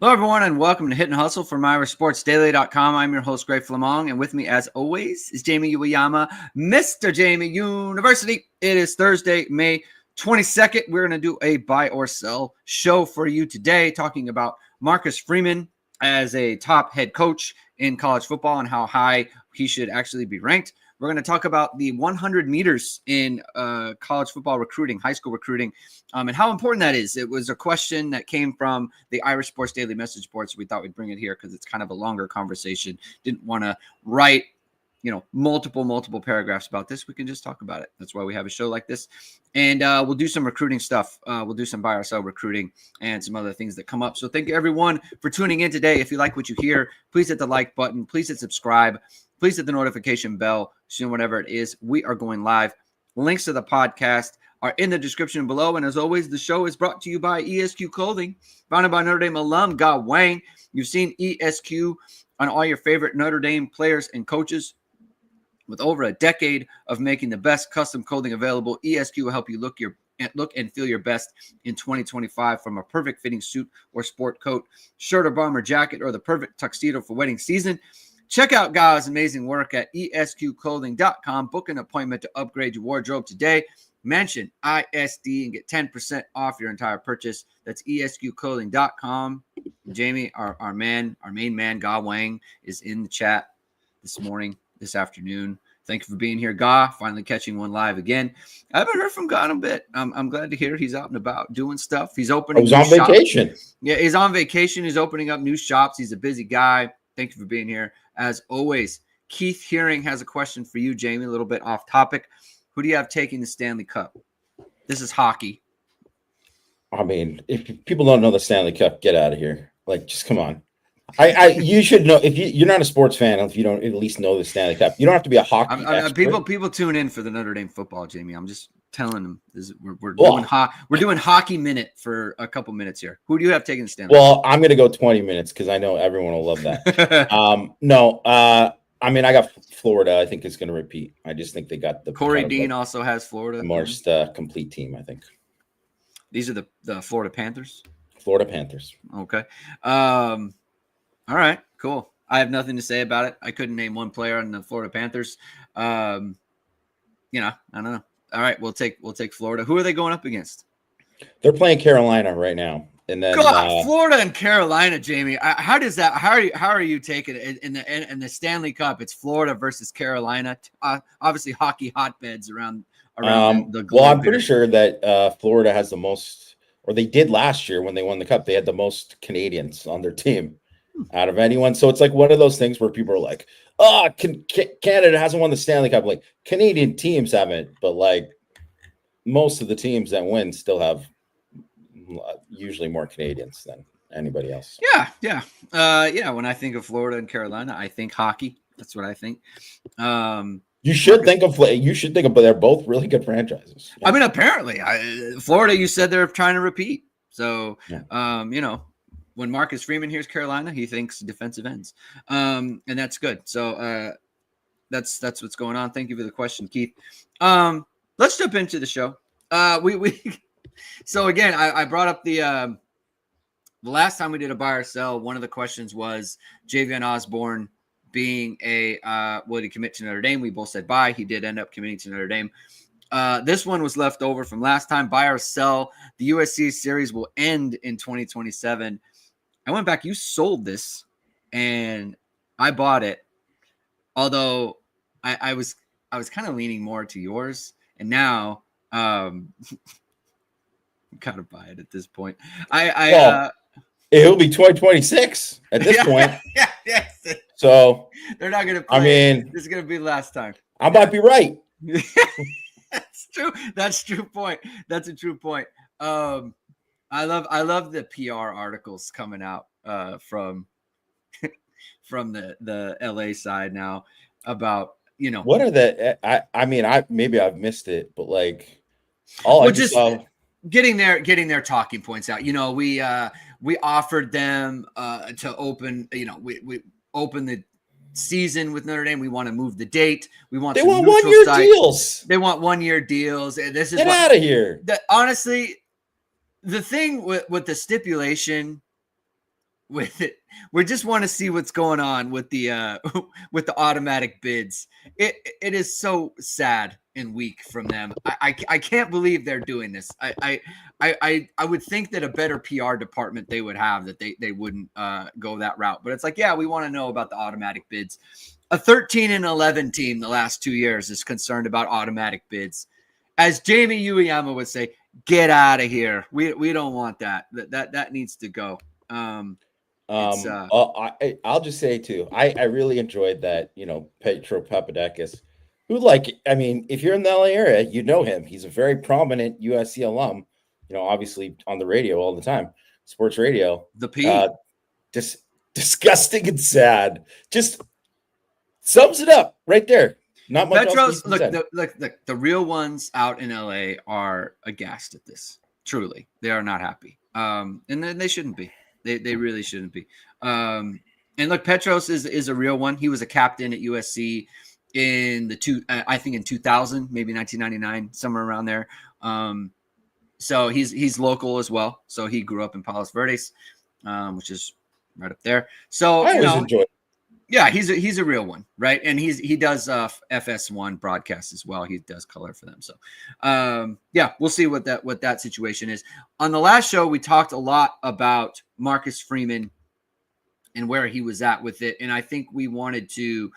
Hello, everyone, and welcome to Hit and Hustle from IrishSportsDaily.com. I'm your host, Ge Flammang, and with me, as always, is Jamie Uyeyama, Mr. Jamie University. It is Thursday, May 22nd. We're going to do a buy or sell show for you today, talking about Marcus Freeman as a top head coach in college football and how high he should actually be ranked. We're going to talk about the 100 meters in college football recruiting, high school recruiting, and how important that is. It was a question that came from the Irish Sports Daily message board, so we thought we'd bring it here because it's kind of a longer conversation. Didn't want to write, multiple paragraphs about this. We can just talk about it. That's why we have a show like this. And we'll do some recruiting stuff. We'll do some buy or sell recruiting and some other things that come up. So thank you, everyone, for tuning in today. If you like what you hear, please hit the like button. Please hit subscribe. Please hit the notification bell soon, whatever it is. We are going live. Links to the podcast are in the description below. And as always, the show is brought to you by ESQ Clothing, founded by Notre Dame alum Ge Wang. You've seen ESQ on all your favorite Notre Dame players and coaches. With over a decade of making the best custom clothing available, ESQ will help you look and feel your best in 2025, from a perfect fitting suit or sport coat, shirt or bomber jacket, or the perfect tuxedo for wedding season. Check out Ge's amazing work at esqclothing.com. Book an appointment to upgrade your wardrobe today. Mention ISD and get 10% off your entire purchase. That's esqclothing.com. Jamie, our main man, Ge Wang, is in the chat this afternoon. Thank you for being here, Ge. Finally catching one live again. I haven't heard from Ge in a bit. I'm glad to hear he's out and about doing stuff. He's opening. He's on vacation. Yeah, he's on vacation. He's opening up new shops. He's a busy guy. Thank you for being here. As always, Keith Hearing has a question for you, Jamie, a little bit off topic. Who do you have taking the Stanley Cup? This is hockey. I mean, if people don't know the Stanley Cup, get out of here. Like, just come on. You should know. If you're not a sports fan, if you don't at least know the Stanley Cup, you don't have to be a hockey expert. People tune in for the Notre Dame football, Jamie. I'm just telling them we're doing hockey minute for a couple minutes here. Who do you have taking the Stanley Cup? Well, I'm going to go 20 minutes because I know everyone will love that. I mean, I got Florida. I think it's going to repeat. I just think they got the Corey Dean also has Florida. The most complete team, I think. These are the Florida Panthers. Florida Panthers. Okay. All right, cool. I have nothing to say about it. I couldn't name one player on the Florida Panthers. I don't know. All right, we'll take Florida. Who are they going up against? They're playing Carolina right now, and then Florida and Carolina, Jamie. How does that? How are you taking it in the Stanley Cup? It's Florida versus Carolina. Obviously, hockey hotbeds around the globe. Well, I'm pretty sure that Florida has the most, or they did last year when they won the cup. They had the most Canadians on their team out of anyone. So it's like one of those things where people are like, "Oh, Canada hasn't won the Stanley Cup." Like, Canadian teams haven't, but like most of the teams that win still have usually more Canadians than anybody else. Yeah. When I think of Florida and Carolina, I think hockey. That's what I think. You should think of they're both really good franchises. I mean, apparently, Florida. You said they're trying to repeat. So, yeah. When Marcus Freeman hears Carolina, he thinks defensive ends, and that's good. So that's what's going on. Thank you for the question, Keith. Let's jump into the show. So again, I brought up the last time we did a buy or sell. One of the questions was Javion Osborne being would he commit to Notre Dame? We both said buy. He did end up committing to Notre Dame. This one was left over from last time. Buy or sell. The USC series will end in 2027. I went back. You sold this, and I bought it. Although I was kind of leaning more to yours, and now gotta buy it at this point. It'll be 2026 at this point. Yeah. So they're not gonna play. I mean, this is gonna be the last time. I might be right. That's true. That's a true point. That's a true point. I love the PR articles coming out from the LA side now about what are the maybe I've missed it, but like getting their talking points out. We offered them to open. We open the season with Notre Dame. We want to move the date. They want 1-year deals. They want 1-year deals. This is get out of here. Honestly, the thing with the stipulation with it. We just want to see what's going on with the with the automatic bids. It is so sad and weak from them. I can't believe they're doing this. I would think that a better PR department they would have, that they wouldn't go that route. But it's like, yeah, we want to know about the automatic bids. A 13-11 team the last 2 years is concerned about automatic bids. As Jamie Uyeyama would say, get out of here. We don't want that. That needs to go. I'll just say too, I really enjoyed that, Petro Papadakis, who, like, I mean, if you're in the LA area, you know him. He's a very prominent USC alum, obviously on the radio all the time, sports radio. The P. Just disgusting and sad. Just sums it up right there. Not much Petros, else the real ones out in LA are aghast at this. Truly, they are not happy. And then they shouldn't be. They really shouldn't be. And look, Petros is a real one. He was a captain at USC in I think in 2000, maybe 1999, somewhere around there. So he's local as well. So he grew up in Palos Verdes, which is right up there. So I always enjoy it. Yeah, he's a real one, right? And he does FS1 broadcasts as well. He does color for them. So yeah, we'll see what that situation is. On the last show, we talked a lot about Marcus Freeman and where he was at with it. And I think we wanted to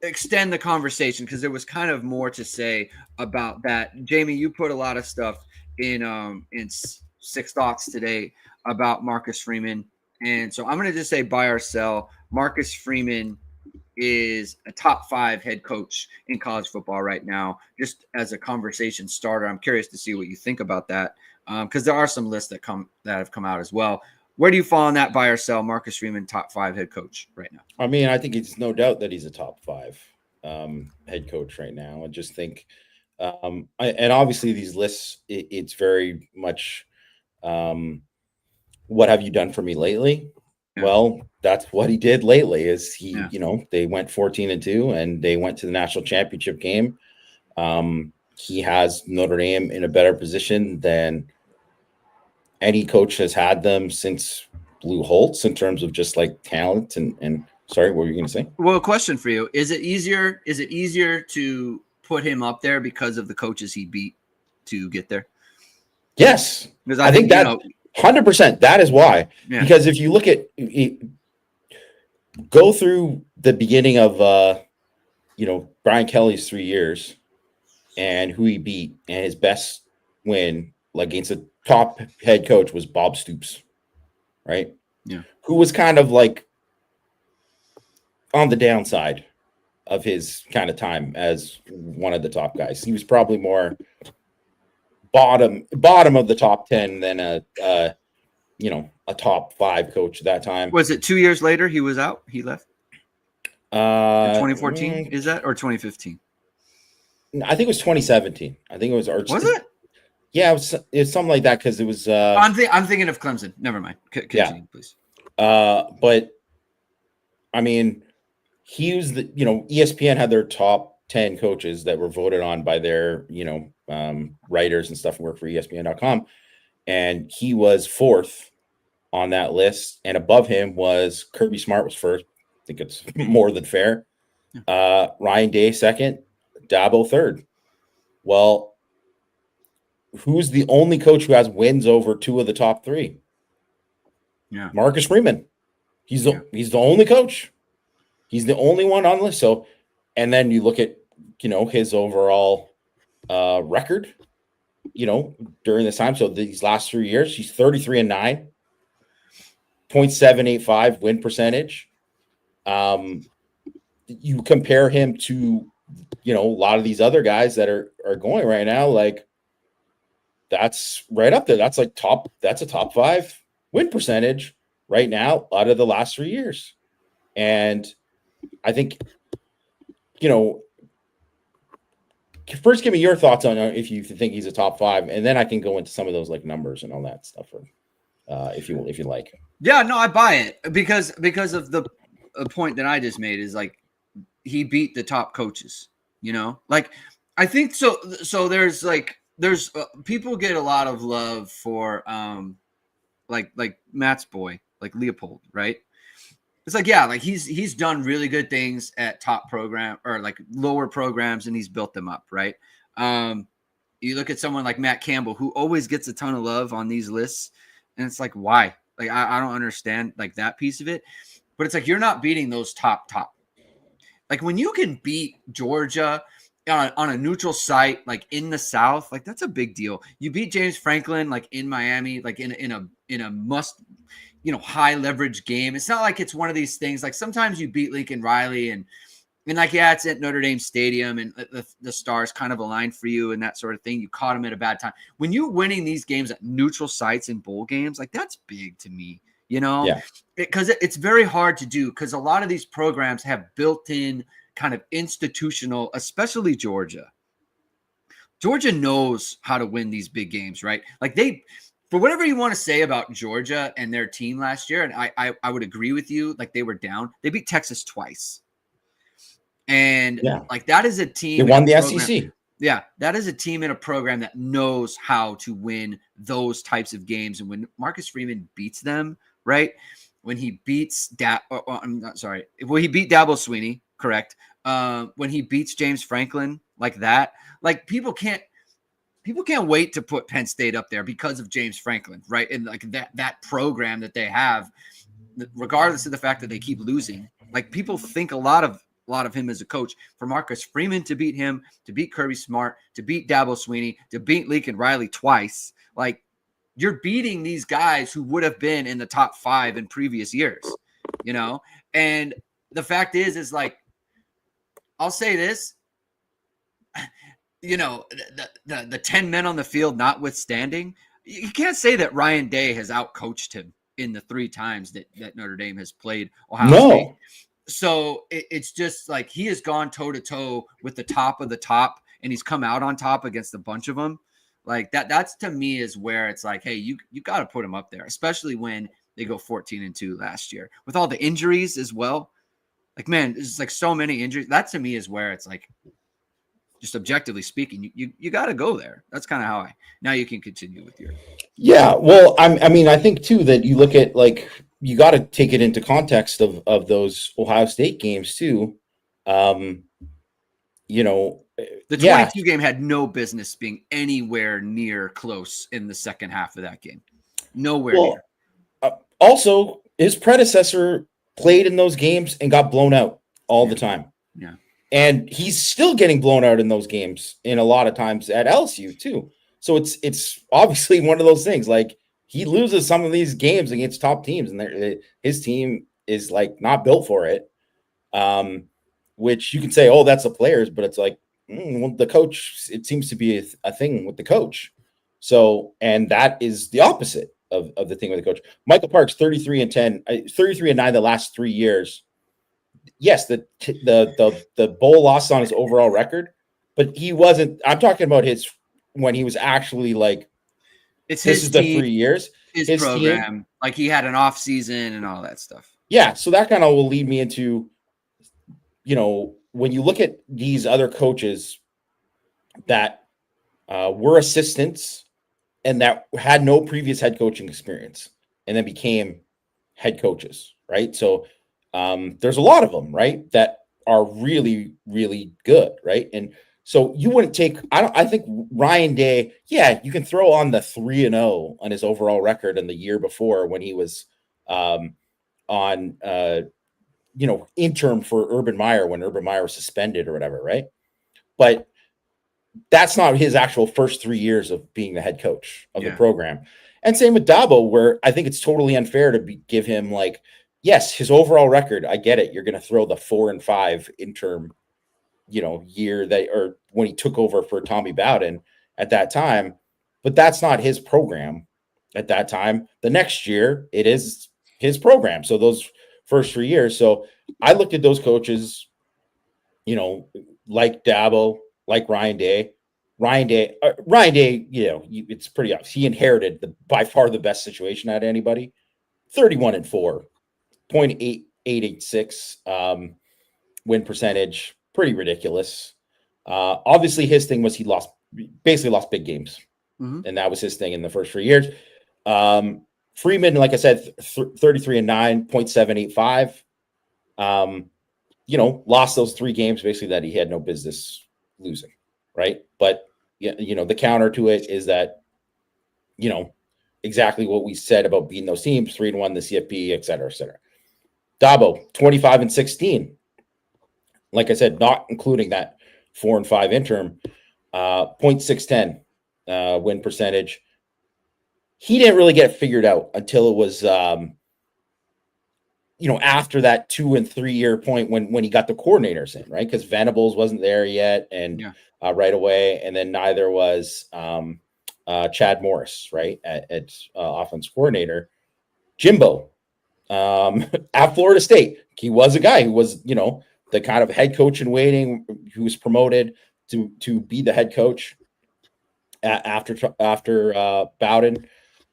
extend the conversation because there was kind of more to say about that. Jamie, you put a lot of stuff in Six Thoughts today about Marcus Freeman. And so I'm going to just say buy or sell. Marcus Freeman is a top 5 head coach in college football right now. Just as a conversation starter, I'm curious to see what you think about that because there are some lists that have come out as well. Where do you fall on that buy or sell? Marcus Freeman, top 5 head coach right now. I mean, I think it's no doubt that he's a top 5 head coach right now. I just think, and obviously these lists, it's very much, what have you done for me lately? Yeah. Well, that's what he did lately is they went 14-2 and they went to the national championship game. He has Notre Dame in a better position than any coach has had them since Lou Holtz in terms of just like talent and sorry, what were you going to say? Well, a question for you. Is it easier to put him up there because of the coaches he beat to get there? Yes. Because I think that 100%, that is why. Yeah. Because if you look at go through the beginning of Brian Kelly's 3 years and who he beat, and his best win against a top head coach was Bob Stoops, right? Yeah. Who was kind of like on the downside of his kind of time as one of the top guys. He was probably more bottom of the top 10 than a top 5 coach at that time. Was it 2 years later he was out? He left? 2014 is that, or 2015? I think it was 2017. I think it was Was it? Yeah, it was something like that because it was. I'm thinking of Clemson. Never mind. Continue, please. But I mean, he was ESPN had their top 10 coaches that were voted on by their writers and stuff and work for ESPN.com, and he was 4th on that list, and above him was Kirby Smart was 1st. I think it's more than fair. Ryan Day 2nd, Dabo 3rd. Well, who's the only coach who has wins over 2 of the top 3? Yeah, Marcus Freeman. He's the only coach. He's the only one on the list. So, and then you look at his overall record. During this time. So these last 3 years, he's 33-9, 0.785 win percentage. You compare him to a lot of these other guys that are going right now, like. That's right up there. That's a top 5 win percentage right now out of the last 3 years. And I think, first give me your thoughts on if you think he's a top 5, and then I can go into some of those like numbers and all that stuff, if you like. Yeah, no, I buy it because of the point that I just made is like he beat the top coaches, like I think so. So there's like there's people get a lot of love for like Matt's boy, like Leopold, right? It's like, yeah, like he's done really good things at top program or like lower programs, and he's built them up, right? You look at someone like Matt Campbell, who always gets a ton of love on these lists, and it's like, why? Like, I don't understand like that piece of it. But it's like you're not beating those top. Like when you can beat Georgia on a neutral site, like in the South, like that's a big deal. You beat James Franklin, like in Miami, like in a must, high leverage game. It's not like it's one of these things. Like sometimes you beat Lincoln Riley and like, yeah, it's at Notre Dame Stadium and the stars kind of align for you and that sort of thing. You caught him at a bad time. When you're winning these games at neutral sites in bowl games, like that's big to me, Yeah. because it's very hard to do because a lot of these programs have built-in kind of institutional, especially Georgia. Georgia knows how to win these big games, right? Like for whatever you want to say about Georgia and their team last year, and I would agree with you, like they were down. They beat Texas twice. And like that is a team. They won the SEC. Yeah, that is a team in a program that knows how to win those types of games. And when Marcus Freeman beats them, right? When he beats I'm not sorry. Well, he beat Dabo Swinney, correct? When he beats James Franklin like that, like people can't wait to put Penn State up there because of James Franklin, right? And like that program that they have, regardless of the fact that they keep losing, like people think a lot of him as a coach. For Marcus Freeman to beat him, to beat Kirby Smart, to beat Dabo Swinney, to beat Lincoln Riley twice, like you're beating these guys who would have been in the top 5 in previous years, And the fact is like, I'll say this, the 10 men on the field notwithstanding, you can't say that Ryan Day has outcoached him in the 3 times that Notre Dame has played Ohio State. So it's just like he has gone toe to toe with the top of the top, and he's come out on top against a bunch of them. Like that's to me is where it's like, hey, you got to put him up there, especially when they go 14-2 last year with all the injuries as well. Like, man, there's like so many injuries. That to me is where it's like, just objectively speaking, you got to go there. That's kind of how now you can continue with your. Yeah. Well, I mean, I think too, that you look at like, you got to take it into context of those Ohio State games too. The 22 game had no business being anywhere near close in the second half of that game. Nowhere near. Also, his predecessor played in those games and got blown out all the time. Yeah. And he's still getting blown out in those games in a lot of times at LSU too. So it's obviously one of those things. Like he loses some of these games against top teams, and his team is like not built for it. Which you can say, oh, that's the players, but it's like well, the coach. It seems to be a thing with the coach. So, and that is the opposite of the thing with the coach. Michael Parks, 33-10, 33-9 the last 3 years. Yes, the bowl loss on his overall record, but he wasn't. I'm talking about his when he was actually like. It's this is team, the 3 years. His program, team. Like he had an off season and all that stuff. Yeah, so that kind of will lead me into, when you look at these other coaches that were assistants and that had no previous head coaching experience and then became head coaches, right? So there's a lot of them, right, that are really, really good, right? And so you wouldn't take. I think Ryan Day. Yeah, you can throw on the 3-0 on his overall record in the year before when he was on interim for Urban Meyer when Urban Meyer was suspended or whatever, right? But that's not his actual first 3 years of being the head coach of the program. And same with Dabo, where I think it's totally unfair to give him like, yes, his overall record. I get it. You're going to throw the 4-5 interim, year or when he took over for Tommy Bowden at that time, but that's not his program at that time. The next year it is his program. So those first 3 years. So I looked at those coaches, like Dabo, like Ryan Day, it's pretty obvious. He inherited by far the best situation out of anybody. 31-4, 0.8886 win percentage. Pretty ridiculous. Obviously his thing was he lost basically lost big games. Mm-hmm. And that was his thing in the first 3 years. Freeman, like I said, 33 and 9, 0.785. Lost those 3 games basically that he had no business losing, right? But the counter to it is that, exactly what we said about beating those teams, 3-1 the CFP, et cetera, et cetera. Dabo, 25 and 16. Like I said, not including that 4 and 5 interim, 0.610 win percentage. He didn't really get it figured out until it was, after that 2 and 3 year point when he got the coordinators in, right? Because Venables wasn't there yet, and right away, and then neither was Chad Morris, right, at offense coordinator. Jimbo at Florida State, he was a guy who was, the kind of head coach in waiting, who was promoted to be the head coach after Bowden.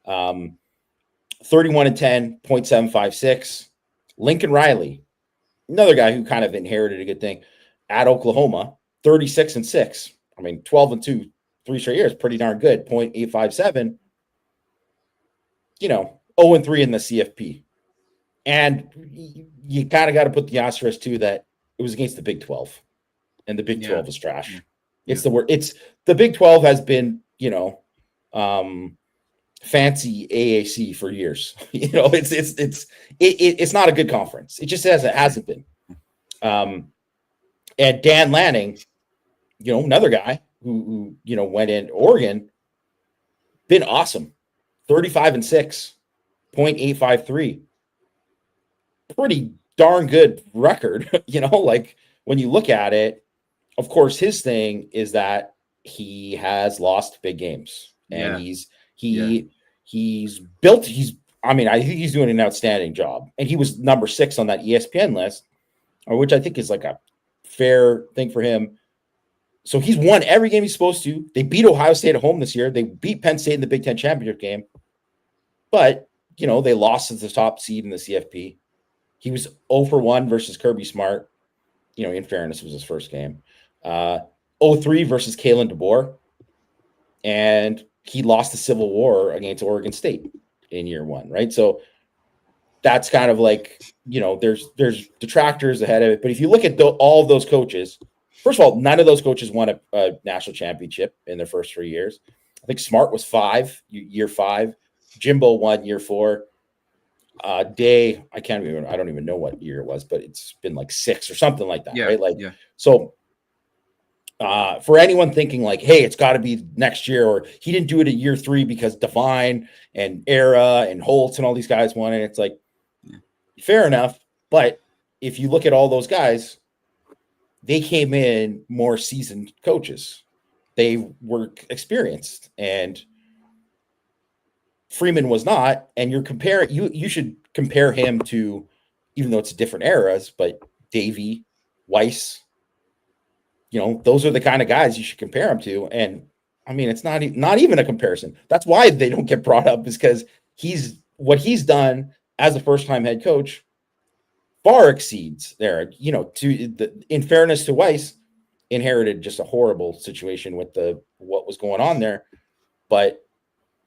31 and 10, 0.756. Lincoln Riley, another guy who kind of inherited a good thing at Oklahoma, 36 and 6. 12 and 2, 3 straight years, pretty darn good. 0.857. 0 and 3 in the CFP. And you kind of got to put the asterisk too that it was against the Big 12, and the Big 12 is trash. It's the word. It's the Big 12 has been, fancy AAC for years. It's not a good conference. It just hasn't been. And Dan Lanning, another guy who went in Oregon, been awesome. 35 and 6, 0.853. Pretty darn good record. Like when you look at it, of course, his thing is that he has lost big games, and he's built. I think he's doing an outstanding job, and he was number 6 on that ESPN list, which I think is like a fair thing for him. So he's won every game he's supposed to. They beat Ohio State at home this year. They beat Penn State in the Big Ten championship game, but they lost as the top seed in the CFP. He was 0 for 1 versus Kirby Smart. In fairness, it was his first game. 0-3 versus Kalen DeBoer. And he lost the Civil War against Oregon State in year 1, right? So that's kind of like, there's detractors ahead of it. But if you look at all of those coaches, first of all, none of those coaches won a national championship in their first 3 years. I think Smart was year 5. Jimbo won year 4. Day, I don't even know what year it was, but it's been like 6 or something like that, right? So for anyone thinking like, hey, it's got to be next year, or he didn't do it at year 3 because Devine and Era and Holtz and all these guys won it, it's like, fair enough. But if you look at all those guys, they came in more seasoned coaches. They were experienced, and Freeman was not. And you should compare him to, even though it's different eras, but Davey, Weiss, those are the kind of guys you should compare him to. And it's not even a comparison. That's why they don't get brought up, is because what he's done as a first-time head coach far exceeds there. In fairness to Weiss, inherited just a horrible situation with what was going on there. But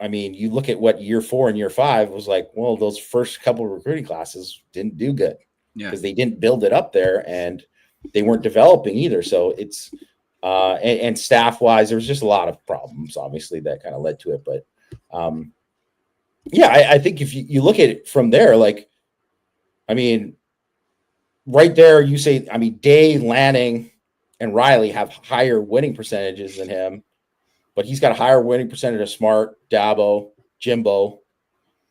you look at what year 4 and year 5 was like. Well, those first couple of recruiting classes didn't do good because they didn't build it up there, and they weren't developing either. So it's and staff wise, there was just a lot of problems, obviously, that kind of led to it. But I think if you look at it from there, like, right there, you say, Day, Lanning, and Riley have higher winning percentages than him. But he's got a higher winning percentage of Smart, Dabo, Jimbo.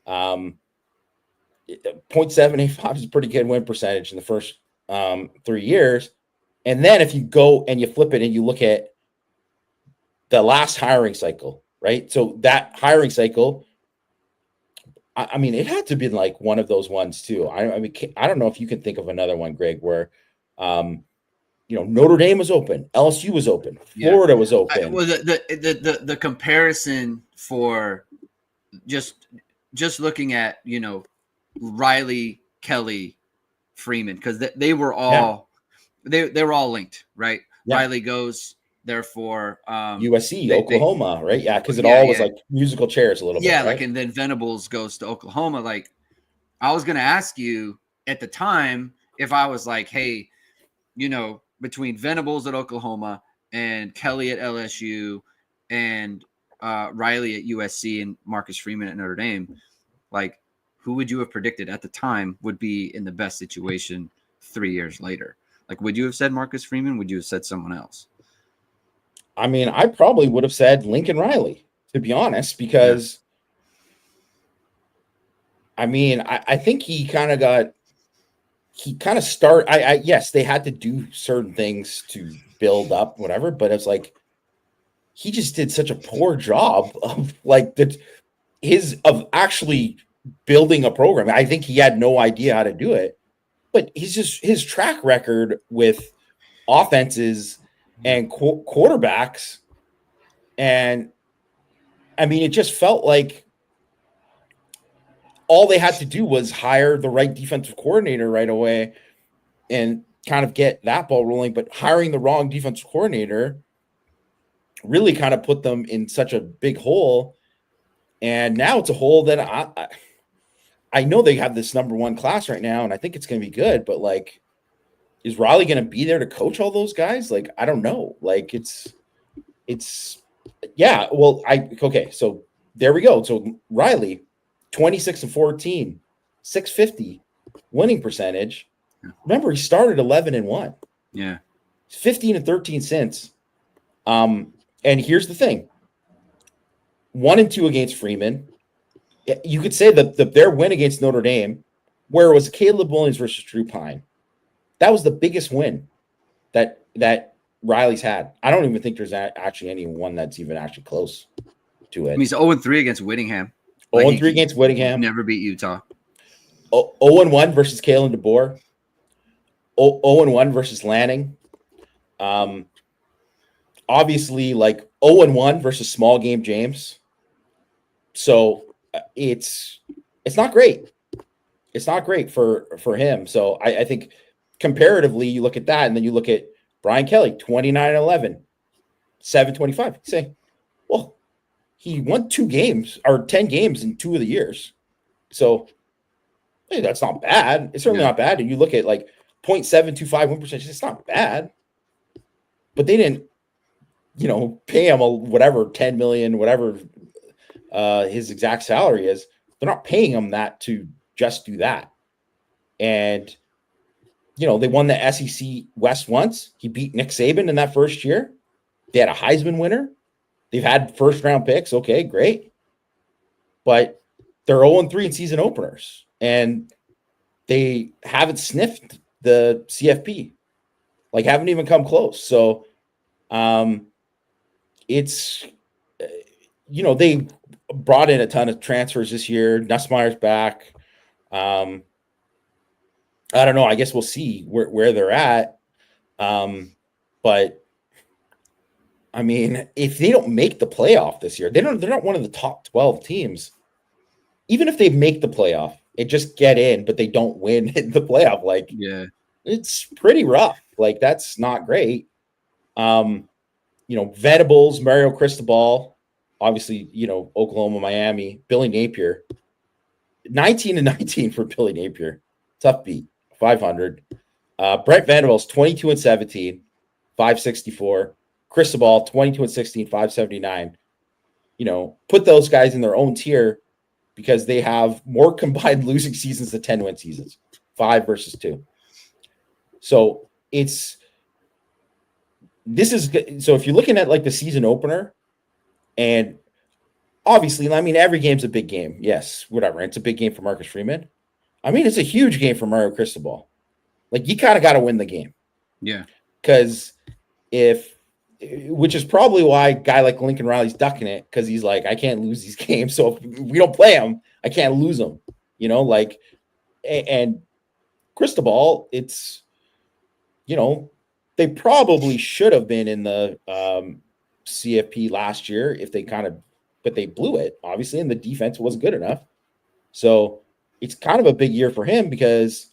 0.785 is a pretty good win percentage in the first 3 years. And then if you go and you flip it and you look at the last hiring cycle, right? So that hiring cycle, it had to be like one of those ones too. I don't know if you can think of another one, Greg, where Notre Dame was open, LSU was open, Florida was open. The comparison for just looking at Riley, Kelly, Freeman, because they were all they were all linked, right? Riley goes Therefore, USC, Oklahoma, right? Yeah, because it yeah, all was yeah. like musical chairs a little bit. Yeah, Right? like, and then Venables goes to Oklahoma. Like, I was going to ask you at the time if I was like, hey, you know, between Venables at Oklahoma and Kelly at LSU and Riley at USC and Marcus Freeman at Notre Dame, like, who would you have predicted at the time would be in the best situation 3 years later? Like, would you have said Marcus Freeman? Would you have said someone else? I mean, I probably would have said Lincoln Riley, to be honest, because I mean, I think he kind of start. Yes, they had to do certain things to build up, whatever, but it's like he just did such a poor job of like of actually building a program. I think he had no idea how to do it, but his track record with offenses and quarterbacks, and I mean, it just felt like all they had to do was hire the right defensive coordinator right away and kind of get that ball rolling. But hiring the wrong defensive coordinator really kind of put them in such a big hole. And now it's a hole that I know they have this number one class right now, and I think it's going to be good. But like, is Riley going to be there to coach all those guys? Like, I don't know. Like, it's yeah. Well, okay. So there we go. So Riley, 26-14, 650 winning percentage. Remember, he started 11-1. Yeah. 15-13 since. And here's the thing: 1-2 against Freeman. You could say that their win against Notre Dame, where it was Caleb Williams versus Drew Pine, that was the biggest win that Riley's had. I don't even think there's actually anyone that's even actually close to it. I mean, he's 0-3 against Whittingham. 0-3 against Whittingham. Never beat Utah. 0-1 versus Kalen DeBoer. 0-1 versus Lanning. Obviously, like 0-1 versus small game James. So it's not great. It's not great for him. So I think comparatively, you look at that, and then you look at Brian Kelly, 29-11, 725. You say, well, he won 2 games or 10 games in 2 of the years. So hey, that's not bad. It's certainly not bad. And you look at like 0.725 win percentage, it's not bad. But they didn't, pay him whatever 10 million, whatever his exact salary is. They're not paying him that to just do that. And they won the SEC West once. He beat Nick Saban in that first year. They had a Heisman winner. They've had first round picks. Okay, great. But they're 0-3 in season openers, and they haven't sniffed the CFP, like haven't even come close. So it's, they brought in a ton of transfers this year. Nussmeier's back. I don't know. I guess we'll see where they're at. But I mean, if they don't make the playoff this year, they're not one of the top 12 teams. Even if they make the playoff and just get in, but they don't win in the playoff, like, it's pretty rough. Like, that's not great. Venables, Mario Cristobal, obviously, Oklahoma, Miami, Billy Napier, 19-19 for Billy Napier. Tough beat, 500. Brent Venables, 22-17, 564. Cristobal, 22-16, 579. Put those guys in their own tier because they have more combined losing seasons than 10-win seasons, 5 versus 2. So if you're looking at like the season opener, and obviously, I mean, every game's a big game. Yes, whatever. It's a big game for Marcus Freeman. I mean, it's a huge game for Mario Cristobal. Like, you kind of got to win the game. Yeah. Because which is probably why a guy like Lincoln Riley's ducking it, because he's like, I can't lose these games. So if we don't play him, I can't lose them. And Cristobal, it's, they probably should have been in the CFP last year but they blew it, obviously, and the defense wasn't good enough. So it's kind of a big year for him because,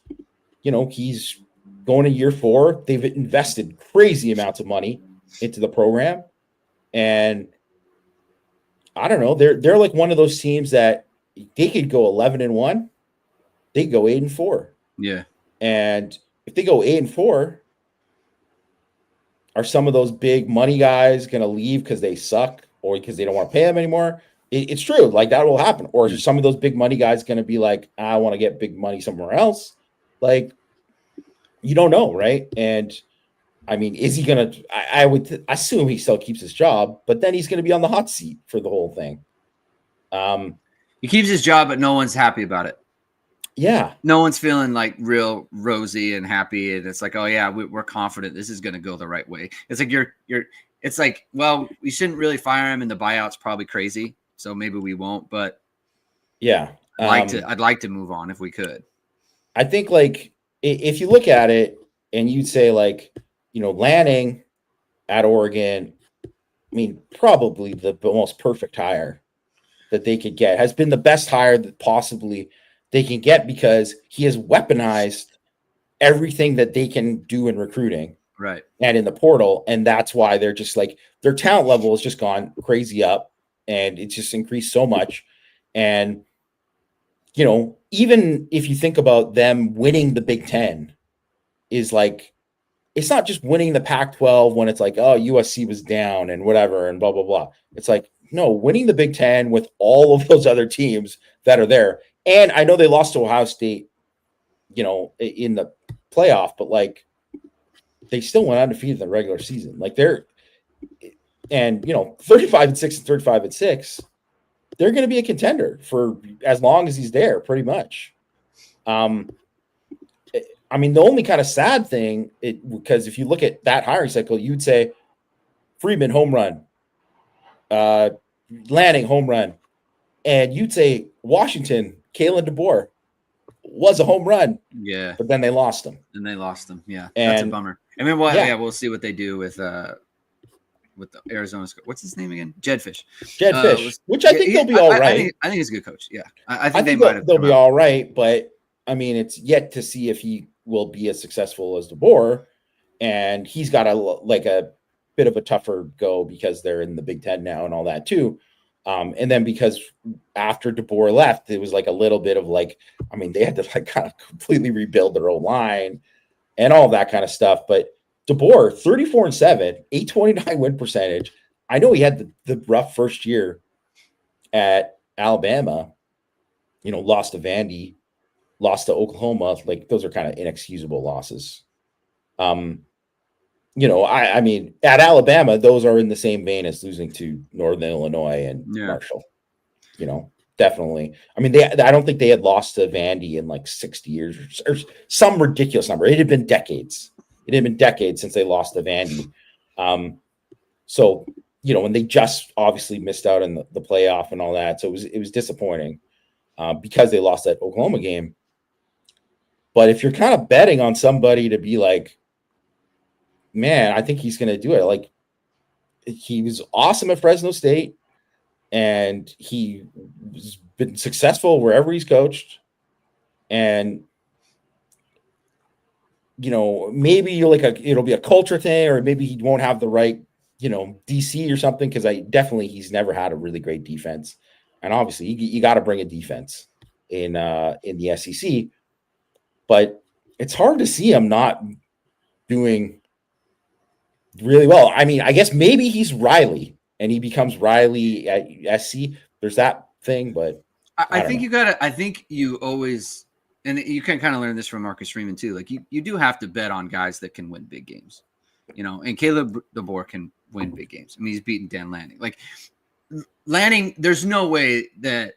he's going to year 4. They've invested crazy amounts of money. into the program. And I don't know, they're like one of those teams that they could go 11-1, they could go 8-4. Yeah. And if they go 8-4, are some of those big money guys going to leave because they suck or because they don't want to pay them anymore? It's true. Like that will happen. Or is some of those big money guys going to be like, I want to get big money somewhere else? Like, you don't know, right? And I mean, is he going to, I would assume he still keeps his job, but then he's going to be on the hot seat for the whole thing. He keeps his job, but no one's happy about it. Yeah. No one's feeling like real rosy and happy. And it's like, oh yeah, we're confident this is going to go the right way. It's like it's like, well, we shouldn't really fire him and the buyout's probably crazy. So maybe we won't, but yeah, I'd like to move on if we could. I think like, if you look at it and you'd say like, Lanning at Oregon, I mean, probably the most perfect hire that they could get, has been the best hire that possibly they can get because he has weaponized everything that they can do in recruiting. Right. And in the portal. And that's why they're just like, their talent level has just gone crazy up and it's just increased so much. And, even if you think about them winning the Big Ten is like, it's not just winning the Pac-12 when it's like, oh, USC was down and whatever and blah, blah, blah. It's like, no, winning the Big Ten with all of those other teams that are there. And I know they lost to Ohio State, in the playoff, but like they still went undefeated in the regular season. Like 35-6 and 35-6, they're going to be a contender for as long as he's there, pretty much. I mean, the only kind of sad thing, because if you look at that hiring cycle, you'd say Freeman home run, Lanning home run, and you'd say Washington, Kalen DeBoer was a home run. Yeah, but then they lost him. Yeah, that's a bummer. I mean, we'll see what they do with the Arizona. What's his name again? Jed Fish, which I think they'll be all right. I think he's a good coach. Yeah, I think they'll be all right, but I mean, it's yet to see if he will be as successful as DeBoer, and he's got a bit of a tougher go because they're in the Big Ten now and all that too. And then because after DeBoer left, it was like a little bit of like, I mean, they had to like kind of completely rebuild their own line and all that kind of stuff. But DeBoer, 34-7, 829 win percentage. I know he had the rough first year at Alabama, lost to Vandy, lost to Oklahoma. Like those are kind of inexcusable losses. I mean, at Alabama, those are in the same vein as losing to Northern Illinois and Marshall. Definitely. I mean, I don't think they had lost to Vandy in like 60 years or some ridiculous number. It had been decades. Since they lost to Vandy. So, and they just obviously missed out in the playoff and all that. So it was disappointing because they lost that Oklahoma game. But if you're kind of betting on somebody to be like, man, I think he's going to do it. Like he was awesome at Fresno State and he has been successful wherever he's coached. And, maybe it'll be a culture thing, or maybe he won't have the right, DC or something. Cause he's never had a really great defense. And obviously you got to bring a defense in the SEC, but it's hard to see him not doing really well. I mean, I guess maybe he's Riley and he becomes Riley at SC. There's that thing, but I think you always, and you can kind of learn this from Marcus Freeman too. Like you do have to bet on guys that can win big games, and Caleb DeBoer can win big games. I mean, he's beaten Dan Lanning. Like Lanning, there's no way that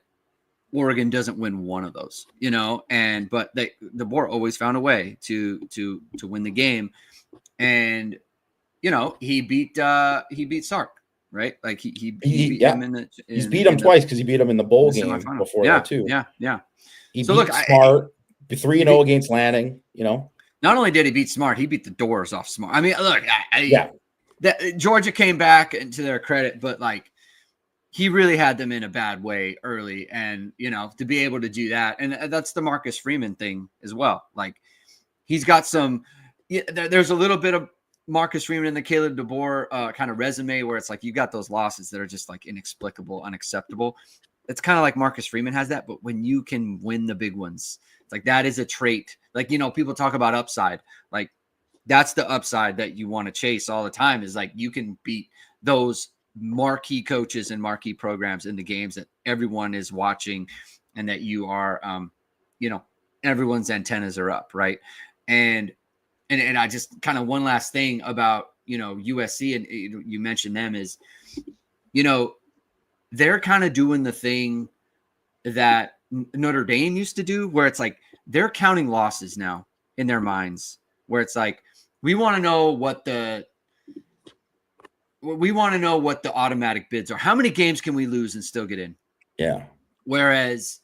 Oregon doesn't win one of those, but DeBoer always found a way to win the game. And, he beat Sark, right? Like he beat him he's beat him twice because he beat him in the bowl game before that too. Yeah. He beat Smart, 3-0 against Lanning, Not only did he beat Smart, he beat the doors off Smart. I mean, look, Georgia came back, and to their credit, but like he really had them in a bad way early, and to be able to do that, and that's the Marcus Freeman thing as well. Like he's got some. There's a little bit of Marcus Freeman and the Caleb DeBoer kind of resume where it's like you got those losses that are just like inexplicable, unacceptable. It's kind of like Marcus Freeman has that, but when you can win the big ones, it's like that is a trait. Like, people talk about upside. Like, that's the upside that you want to chase all the time, is like you can beat those marquee coaches and marquee programs in the games that everyone is watching and that you are, everyone's antennas are up, right? And I just kind of one last thing about, USC, and you mentioned them, is, they're kind of doing the thing that Notre Dame used to do, where it's like they're counting losses now in their minds, where it's like, we want to know what the automatic bids are. How many games can we lose and still get in? Yeah. Whereas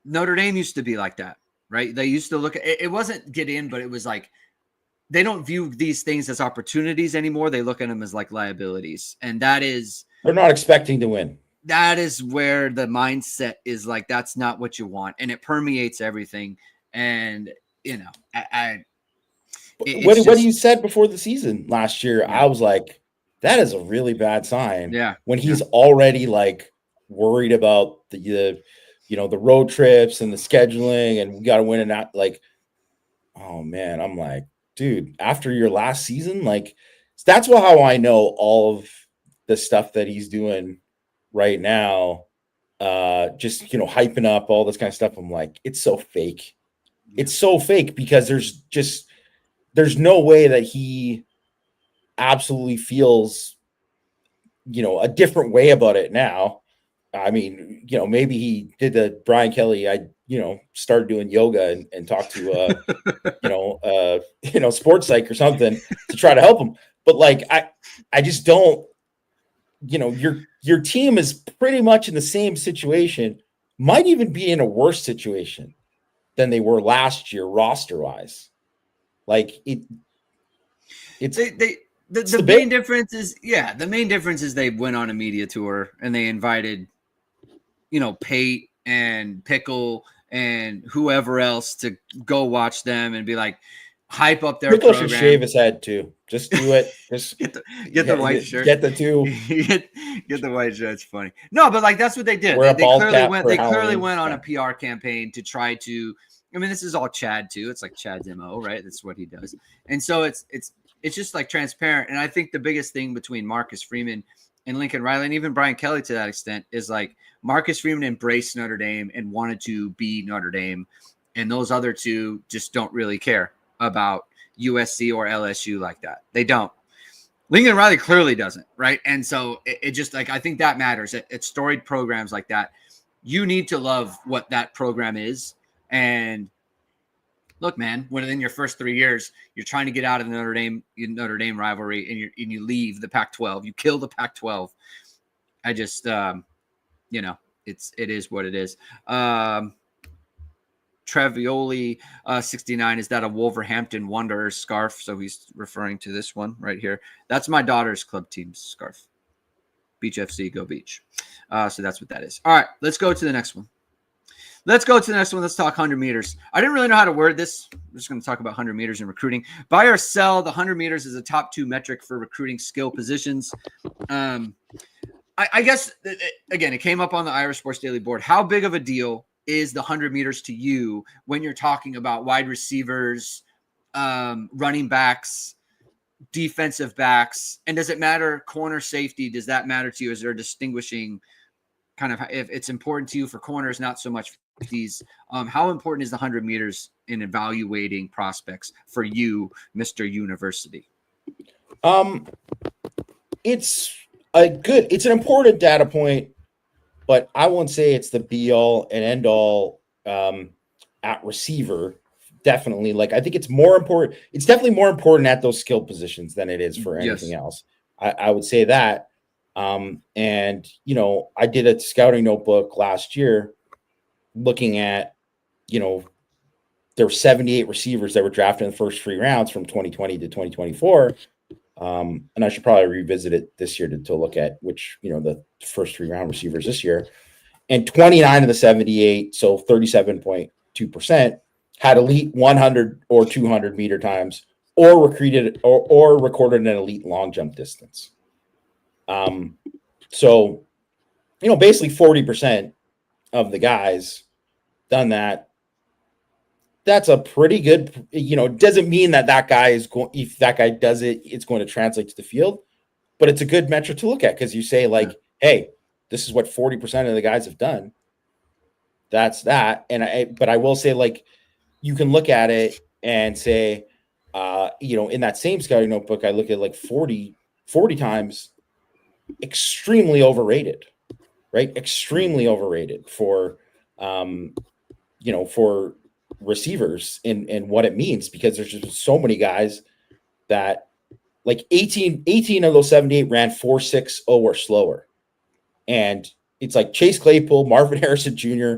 Notre Dame used to be like that, right? They used to look at it wasn't get in, but it was like, they don't view these things as opportunities anymore. They look at them as like liabilities. And they're not expecting to win. That is where the mindset is like, that's not what you want. And it permeates everything. And, what you said before the season last year, I was like, that is a really bad sign. Yeah. When he's already like worried about the road trips and the scheduling and we got to win and not like, oh man, I'm like, dude, after your last season, like that's how I know all of the stuff that he's doing right now. Just, hyping up all this kind of stuff. I'm like, it's so fake. It's so fake because there's no way that he absolutely feels, a different way about it now. I mean, maybe he did the Brian Kelly. I started doing yoga and talked to, sports psych or something to try to help him. But like, I just don't, your team is pretty much in the same situation, might even be in a worse situation than they were last year roster wise. Like the main difference is, the main difference is they went on a media tour and they invited, Pate and Pickle and whoever else to go watch them and be like, hype up their Pickle program. Should shave his head too. Just do it. Just get the white shirt. Get the two. get the white shirt. It's funny. No, but like that's what they did. They clearly went on a PR campaign to try to. I mean, this is all Chad too. It's like Chad's MO, right? That's what he does. And so it's just like transparent. And I think the biggest thing between Marcus Freeman and Lincoln Riley, and even Brian Kelly to that extent, is like Marcus Freeman embraced Notre Dame and wanted to be Notre Dame, and those other two just don't really care about USC or LSU like that. They don't. Lincoln Riley clearly doesn't, right? And so it just like, I think that matters at storied programs like that. You need to love what that program is. And look, man, when in your first 3 years, you're trying to get out of the Notre Dame rivalry and you leave the Pac-12, you kill the Pac-12. I just, it is what it is. Trevioli 69, is that a Wolverhampton Wanderers scarf? So he's referring to this one right here. That's my daughter's club team's scarf. Beach FC, go Beach. So that's what that is. All right, let's go to the next one. Let's talk 100 meters. I didn't really know how to word this. We're just going to talk about 100 meters in recruiting. Buy or sell, the 100 meters is a top 2 metric for recruiting skill positions. I guess, again, it came up on the Irish Sports Daily board. How big of a deal is the 100 meters to you when you're talking about wide receivers, running backs, defensive backs? And does it matter corner, safety? Does that matter to you? Is there a distinguishing kind of, if it's important to you for corners, not so much these? How important is the 100 meters in evaluating prospects for you, Mr. University? It's an important data point, but I won't say it's the be all and end all at receiver. Definitely. Like, I think it's more important. It's definitely more important at those skill positions than it is for anything else. I would say that. And, I did a scouting notebook last year looking at, there were 78 receivers that were drafted in the first 3 rounds from 2020 to 2024. And I should probably revisit it this year to look at which, the first 3 round receivers this year. And 29 of the 78, so 37.2%, had elite 100 or 200 meter times or recorded an elite long jump distance. So, basically 40% of the guys done that. That's a pretty good, doesn't mean that guy is going, if that guy does it, it's going to translate to the field, but it's a good metric to look at because you say like, hey, this is what 40% of the guys have done. That's that. But I will say, like, you can look at it and say, in that same scouting notebook, I look at like 40 times, extremely overrated, right? Extremely overrated for, for receivers and what it means, because there's just so many guys that like 18 of those 78 ran 4.60 or slower. And it's like Chase Claypool, Marvin Harrison Jr.,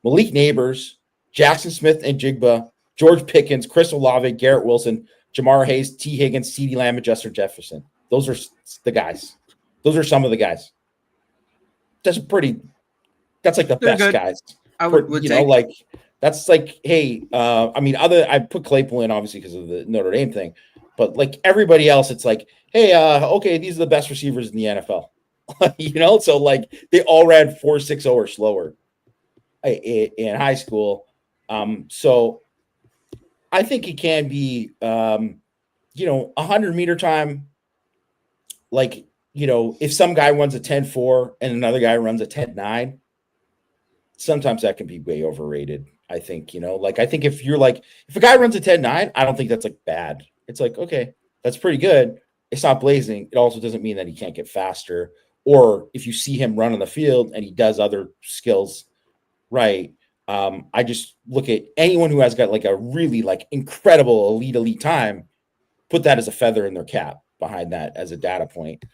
Malik Neighbors, Jackson Smith and Jigba, George Pickens, Chris Olave, Garrett Wilson, Jamar Hayes, T. Higgins, CeeDee Lamb, and Justin Jefferson. Those are the guys. Those are some of the guys. That's like the They're best good. guys. I would take. Like, that's like, hey, I put Claypool in obviously because of the Notre Dame thing, but like everybody else, it's like, hey, okay, these are the best receivers in the NFL. So like they all ran 4.60 or slower in high school. So I think it can be, 100-meter time. Like, if some guy runs a 10.4 and another guy runs a 10.9, sometimes that can be way overrated. I think, I think if a guy runs a 10.9, I don't think that's like bad. It's like, okay, that's pretty good. It's not blazing. It also doesn't mean that he can't get faster. Or if you see him run on the field and he does other skills right, I just look at anyone who has got like a really like incredible elite time, put that as a feather in their cap behind that as a data point,